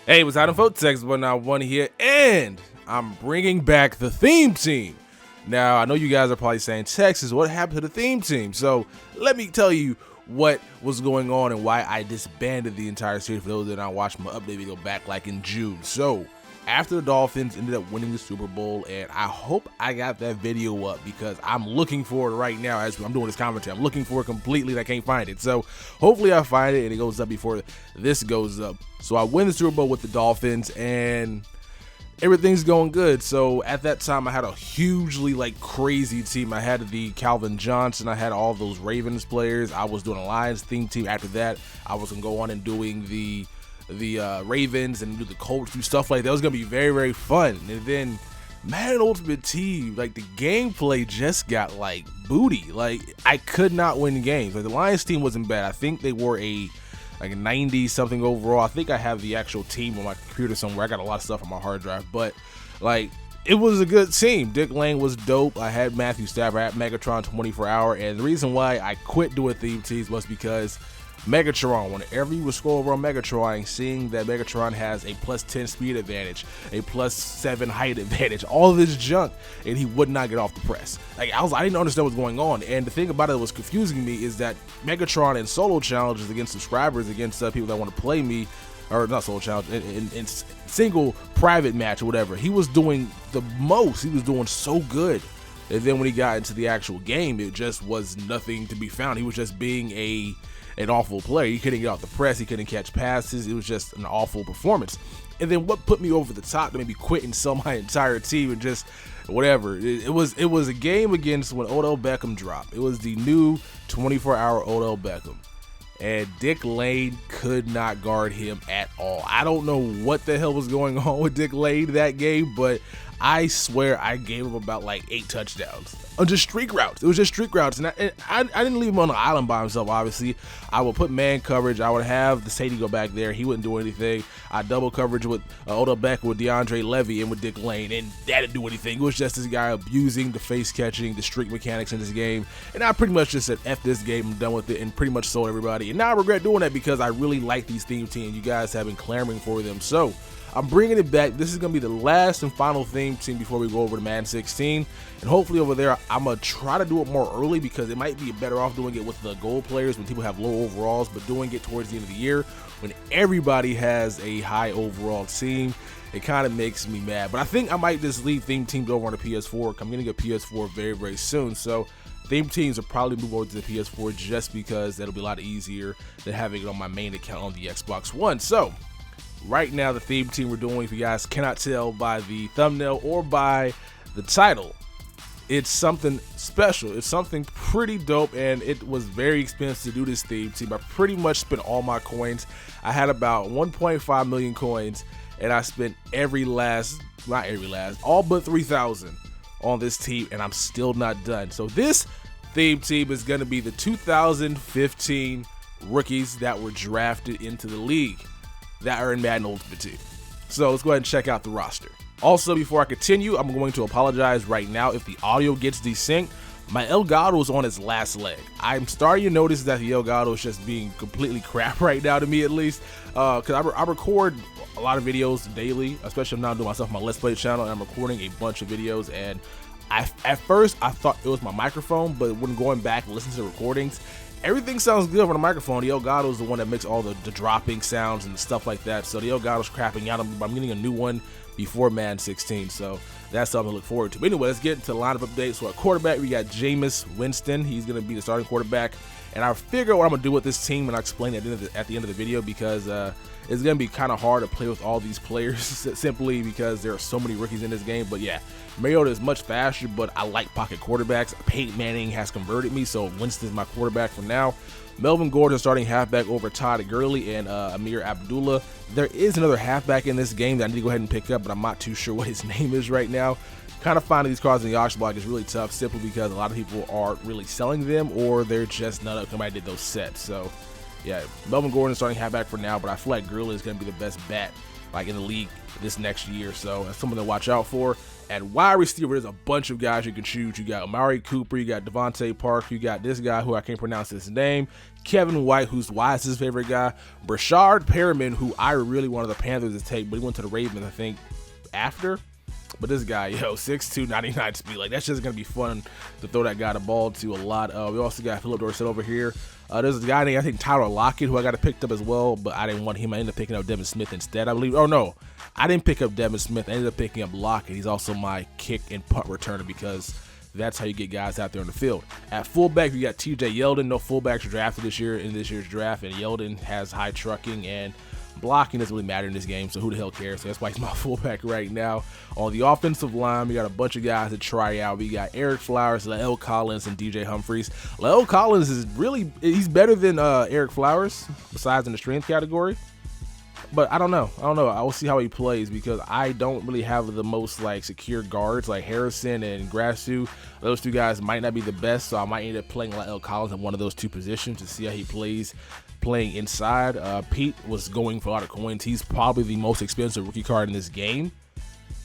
Hey, what's happening, folks? X191 here, and I'm bringing back the theme team. Now, I know you guys are probably saying, Texas, what happened to the theme team? So, let me tell you what was going on and why I disbanded the entire series for those that don't watch my update video back like in June. So, after the Dolphins ended up winning the Super Bowl, and I hope I got that video up because I'm looking for it right now as I'm doing this commentary. I'm looking for it completely and I can't find it. So hopefully I find it and it goes up before this goes up. So I win the Super Bowl with the Dolphins and everything's going good. So at that time I had a hugely crazy team. I had the Calvin Johnson, I had all those Ravens players. I was doing a Lions theme team. After that I was gonna go on and doing the Ravens and do the Colts, do stuff like that. It was gonna be very, very fun. And then Madden Ultimate Team, the gameplay just got booty. I could not win games. The Lions team wasn't bad. I think they were a 90 something overall. I think I have the actual team on my computer somewhere. I got a lot of stuff on my hard drive, but it was a good team. Dick Lane was dope. I had Matthew Stafford, I had Megatron 24-hour, and the reason why I quit doing theme teams was because Megatron, whenever you would scroll over on Megatron, seeing that Megatron has a +10 speed advantage, a +7 height advantage, all of this junk, and he would not get off the press. I didn't understand what's going on, and the thing about it that was confusing me is that Megatron in solo challenges against subscribers, against people that want to play me, or not solo challenge, in single private match or whatever, he was doing the most. He was doing so good. And then when he got into the actual game, it just was nothing to be found. He was just being an awful player. He couldn't get off the press. He couldn't catch passes. It was just an awful performance. And then what put me over the top to maybe quit and sell my entire team and just whatever. It was a game against when Odell Beckham dropped. It was the new 24-hour Odell Beckham. And Dick Lane could not guard him at all. I don't know what the hell was going on with Dick Lane that game, but I swear I gave him about 8 touchdowns on just streak routes. It was just streak routes, and I didn't leave him on the island by himself, obviously. I would put man coverage. I would have the safety go back there. He wouldn't do anything. I double coverage with Odell Beckham, with DeAndre Levy, and with Dick Lane, and that didn't do anything. It was just this guy abusing the face catching, the streak mechanics in this game, and I pretty much just said, F this game, I'm done with it, and pretty much sold everybody. And now I regret doing that because I really like these theme teams. You guys have been clamoring for them, so I'm bringing it back. This is going to be the last and final theme team before we go over to Madden 16. And hopefully over there, I'm going to try to do it more early because it might be better off doing it with the gold players when people have low overalls, but doing it towards the end of the year when everybody has a high overall team, it kind of makes me mad. But I think I might just leave theme teams over on the PS4. I'm going to get PS4 very, very soon. So theme teams will probably move over to the PS4 just because that'll be a lot easier than having it on my main account on the Xbox One. So right now, the theme team we're doing, if you guys cannot tell by the thumbnail or by the title, it's something special. It's something pretty dope, and it was very expensive to do this theme team. I pretty much spent all my coins. I had about 1.5 million coins, and I spent all but 3,000 on this team, and I'm still not done. So this theme team is going to be the 2015 rookies that were drafted into the league that are in Madden Ultimate Team. So let's go ahead and check out the roster. Also, before I continue, I'm going to apologize right now if the audio gets desynced. My Elgato is on its last leg. I'm starting to notice that the Elgato is just being completely crap right now, to me at least, because I record a lot of videos daily, especially now I'm doing myself on my Let's Play channel, and I'm recording a bunch of videos, and at first I thought it was my microphone, but when going back and listening to the recordings, everything sounds good on the microphone. The Elgato is the one that makes all the dropping sounds and stuff like that. So the Elgato's crapping out. I'm getting a new one before Madden 16. So that's something to look forward to. But anyway, let's get into the lineup updates. So at quarterback, we got Jameis Winston. He's going to be the starting quarterback. And I figure what I'm going to do with this team, and I'll explain it at the end of the video because it's going to be kind of hard to play with all these players simply because there are so many rookies in this game. But yeah, Mariota is much faster, but I like pocket quarterbacks. Peyton Manning has converted me, so Winston is my quarterback for now. Melvin Gordon starting halfback over Todd Gurley and Amir Abdullah. There is another halfback in this game that I need to go ahead and pick up, but I'm not too sure what his name is right now. Kind of finding these cards in the auction block is really tough simply because a lot of people aren't really selling them or they're just nobody did those sets. So yeah, Melvin Gordon is starting halfback for now, but I feel like Gurley is going to be the best bet like in the league this next year. So that's something to watch out for. At wide receiver, there's a bunch of guys you can choose. You got Amari Cooper, you got Devontae Park, you got this guy who I can't pronounce his name, Kevin White, who's Wise's favorite guy, Brashard Perriman, who I really wanted the Panthers to take, but he went to the Ravens, I think, after. But this guy, 6'2", 99 speed, like that's just gonna be fun to throw that guy the ball to a lot. We also got Philip Dorsett over here. There's a guy named, I think, Tyler Lockett, who I got to picked up as well, but I didn't want him. I ended up picking up Devin Smith instead, I believe. Oh no, I didn't pick up Devin Smith. I ended up picking up Lockett. He's also my kick and punt returner because that's how you get guys out there on the field. At fullback, you got TJ Yeldon. No fullbacks are drafted this year in this year's draft, and Yeldon has high trucking and blocking doesn't really matter in this game, so who the hell cares? So that's why he's my fullback right now. On the offensive line, we got a bunch of guys to try out. We got Eric Flowers, Lael Collins, and DJ Humphries. Lael Collins is he's better than Eric Flowers, besides in the strength category. But I don't know. I will see how he plays because I don't really have the most like secure guards like Harrison and Grassu. Those two guys might not be the best, so I might end up playing Lael Collins in one of those two positions to see how he plays playing inside. Pete was going for a lot of coins. He's probably the most expensive rookie card in this game.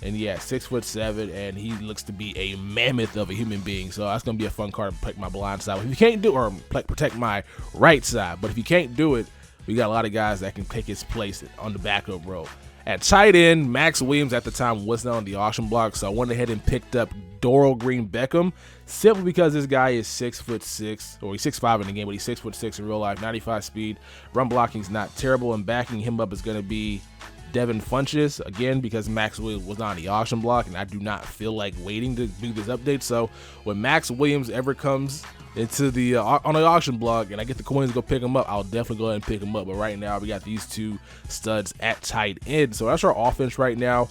And yeah, 6'7", and he looks to be a mammoth of a human being. So that's gonna be a fun card to protect my blind side. But if you can't do, or protect my right side, but if you can't do it, we got a lot of guys that can take his place on the backup row. At tight end, Max Williams at the time was not on the auction block, so I went ahead and picked up Doral Green Beckham, simply because this guy is 6'6", or he's 6'5" in the game, but he's 6'6" in real life, 95 speed. Run blocking is not terrible, and backing him up is going to be Devin Funchess, again, because Max Williams was not on the auction block, and I do not feel like waiting to do this update. So when Max Williams ever comes into the on the auction block and I get the coins to go pick him up, I'll definitely go ahead and pick him up. But right now we got these two studs at tight end, so that's our offense right now.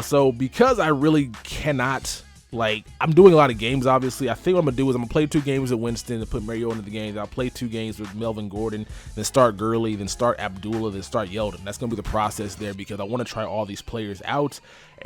So because I really cannot, like, I'm doing a lot of games, obviously, I think what I'm gonna do is I'm gonna play 2 games with Winston to put Mariota into the game. I'll play 2 games with Melvin Gordon, then start Gurley, then start Abdullah, then start Yeldon. That's gonna be the process there because I want to try all these players out,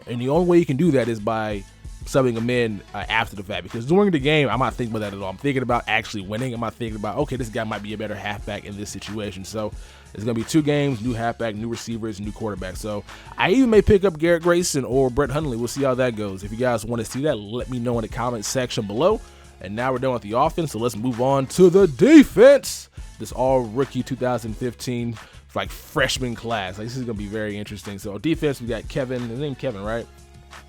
and the only way you can do that is by subbing them in after the fact, because during the game I'm not thinking about that at all. I'm thinking about actually winning. I'm not thinking about, okay, this guy might be a better halfback in this situation. So it's gonna be 2 games, new halfback, new receivers, new quarterback. So I even may pick up Garrett Grayson or Brett Hundley. We'll see how that goes. If you guys want to see that, let me know in the comment section below. And now we're done with the offense, so let's move on to the defense. This all rookie 2015 like freshman class. Like, this is gonna be very interesting. So defense, we got Kevin, his name Kevin, right?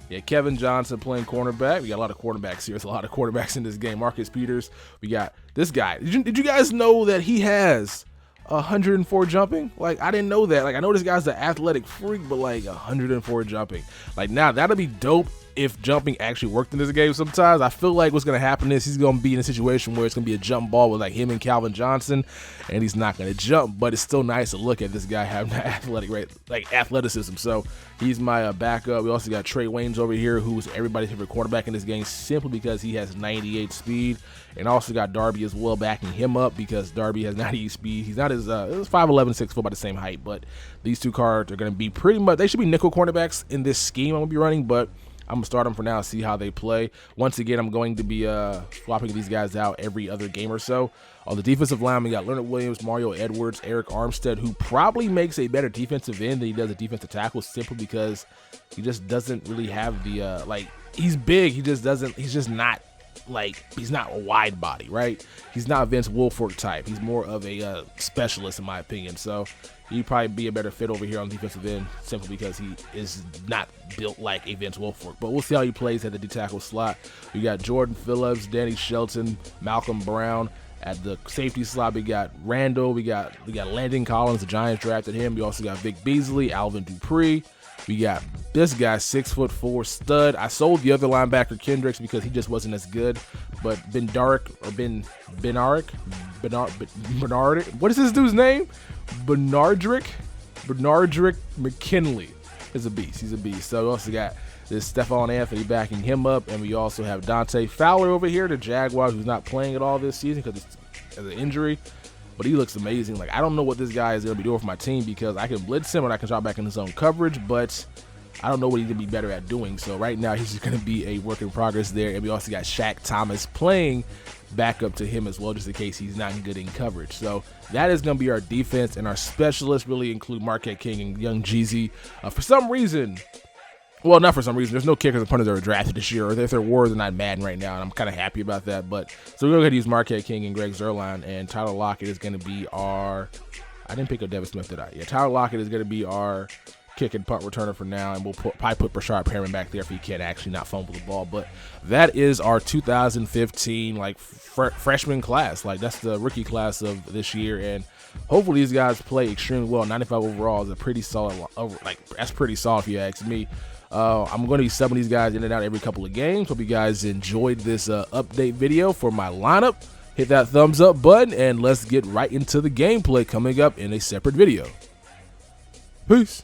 Yeah, Kevin Johnson playing cornerback. We got a lot of quarterbacks here. There's a lot of quarterbacks in this game. Marcus Peters. We got this guy. Did you guys know that he has 104 jumping? Like, I didn't know that. Like, I know this guy's an athletic freak, but like 104 jumping. Like, now that'll be dope if jumping actually worked in this game sometimes. I feel like what's going to happen is he's going to be in a situation where it's going to be a jump ball with like him and Calvin Johnson, and he's not going to jump, but it's still nice to look at this guy having that athletic rate, like athleticism. So he's my backup. We also got Trey Waynes over here, who's everybody's favorite quarterback in this game simply because he has 98 speed, and also got Darby as well backing him up because Darby has 98 speed. He's not as 5'11", 6 foot, about the same height, but these two cards are going to be pretty much, they should be nickel cornerbacks in this scheme I'm going to be running, but I'm going to start them for now, see how they play. Once again, I'm going to be swapping these guys out every other game or so. On the defensive line, we got Leonard Williams, Mario Edwards, Eric Armstead, who probably makes a better defensive end than he does a defensive tackle simply because he just doesn't really have the, like, he's big. He just doesn't, he's just not, like, he's not a wide body, right? He's not Vince Wilfork type. He's more of a specialist in my opinion. So he'd probably be a better fit over here on the defensive end simply because he is not built like a Vince Wilfork. But we'll see how he plays at the D-tackle slot. We got Jordan Phillips, Danny Shelton, Malcolm Brown. At the safety slot, we got Randall. We got Landon Collins. The Giants drafted him. We also got Vic Beasley, Alvin Dupree. We got this guy, 6'4" stud. I sold the other linebacker Kendricks because he just wasn't as good. But Bernard, what is this dude's name? Bernardrick McKinley is a beast. He's a beast. So we also got this Stephon Anthony backing him up, and we also have Dante Fowler over here, the Jaguars, who's not playing at all this season because of an injury. But he looks amazing. Like, I don't know what this guy is going to be doing for my team because I can blitz him and I can drop back in his own coverage, but I don't know what he's going to be better at doing. So right now he's just going to be a work in progress there. And we also got Shaq Thomas playing backup to him as well, just in case he's not good in coverage. So that is going to be our defense, and our specialists really include Marquette King and Young Jeezy. For some reason, well, not for some reason, there's no kickers and punters that were drafted this year, or if there were, they're not Madden right now, and I'm kind of happy about that. But so we're going to use Marquette King and Greg Zuerlein, and Tyler Lockett is going to be our, I didn't pick up Devin Smith, did I? Yeah, Tyler Lockett is going to be our kick and punt returner for now, and we'll probably put Brashard Perriman back there if he can actually not fumble the ball. But that is our 2015 like freshman class. Like, that's the rookie class of this year, and hopefully these guys play extremely well. 95 overall is a pretty solid, like that's pretty solid if you ask me. I'm going to be subbing these guys in and out every couple of games. Hope you guys enjoyed this update video for my lineup. Hit that thumbs up button, and let's get right into the gameplay coming up in a separate video. Peace.